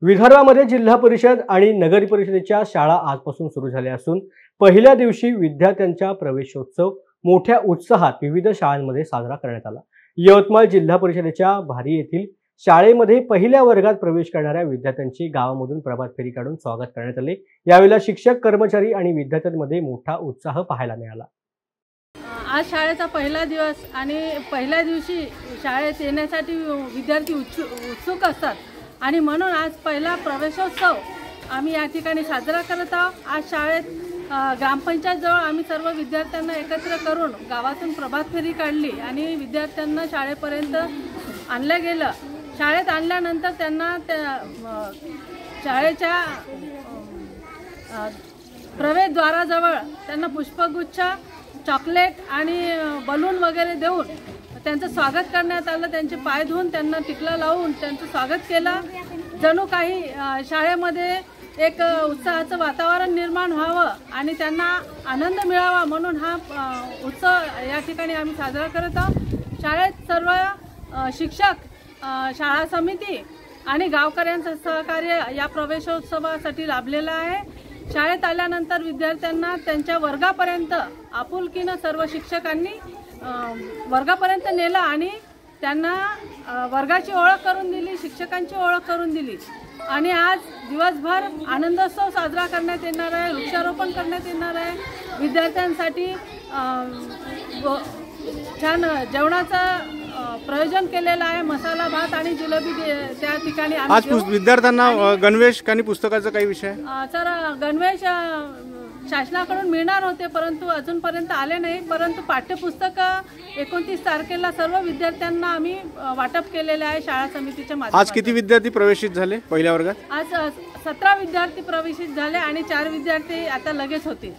विदर्भामध्ये जिल्हा परिषद आणि नगर परिषदेच्या शाळा आजपासून सुरू झाल्या असून पहिल्या दिवशी विद्यार्थ्यांचा प्रवेशोत्सव मोठ्या उत्साहात विविध शाळांमध्ये साजरा करण्यात आला। यवतमाळ जिल्हा परिषदेच्या भारी येथील शाळेमध्ये पहिल्या वर्गात प्रवेश करणाऱ्या विद्यार्थ्यांची गावामधून प्रभात फेरी काढून स्वागत करण्यात आले। यावेळेला शिक्षक, कर्मचारी आणि विद्यार्थ्यांमध्ये मोठा उत्साह पाहायला मिळाला। आज शाळेचा पहिला दिवस आणि पहिल्या दिवशी शाळेत येण्यासाठी विद्यार्थी उत्सुक असतात आणि म्हणून आज पहिला प्रवेशोत्सव आम्ही या ठिकाणी साजरा करत आहोत। आज शाळेत ग्रामपंचायत जवळ आम्ही सर्व विद्यार्थ्यांना एकत्र करून गावातून प्रभात फेरी काढली आणि विद्यार्थ्यांना शाळेपर्यंत आणलं गेलं। शाळेत आणल्यानंतर त्यांना शाळेच्या प्रवेशद्वाराजवळ त्यांना पुष्पगुच्छ, चॉकलेट आणि बलून वगैरे देऊन त्यांचं स्वागत करण्यात आलं। त्यांचे पाय धुवून त्यांना टिकलं लावून त्यांचं स्वागत केलं। जणू काही शाळेमध्ये एक उत्साहाचं वातावरण निर्माण व्हावं आणि त्यांना आनंद मिळावा म्हणून हा उत्सव या ठिकाणी आम्ही साजरा करत आहोत। शाळेत सर्व शिक्षक, शाळा समिती आणि गावकऱ्यांचं सहकार्य या प्रवेशोत्सवासाठी लाभलेलं आहे। शाळेत आल्यानंतर विद्यार्थ्यांना त्यांच्या वर्गापर्यंत आपुलकीनं सर्व शिक्षकांनी वर्गापर्यंत नेलं आणि त्यांना वर्गाची ओळख करून दिली, शिक्षकांची ओळख करून दिली आणि आज दिवसभर आनंदोत्सव साजरा करण्यात येणार आहे, वृक्षारोपण करण्यात येणार आहे। विद्यार्थ्यांसाठी छान जेवणाचं प्रयोजन केलेलं आहे, मसाला भात आणि जिलेबी त्या ठिकाणी। आज विद्यार्थ्यांना गणवेश आणि पुस्तकाचा काही विषय? सर, गणवेश शासनाकडून मिळणार होते परंतु अजूनपर्यंत आले नाही, परंतु पाठ्यपुस्तक 29 तारखेला सर्व विद्यार्थ्यांना आम्ही वाटप केलेले आहे शाळा समितीच्या माध्यमातून। आज किती विद्यार्थी प्रवेशित झाले पहिल्या वर्गात? आज 17 विद्यार्थी प्रवेशित झाले आणि 4 विद्यार्थी आता लगेच होतील।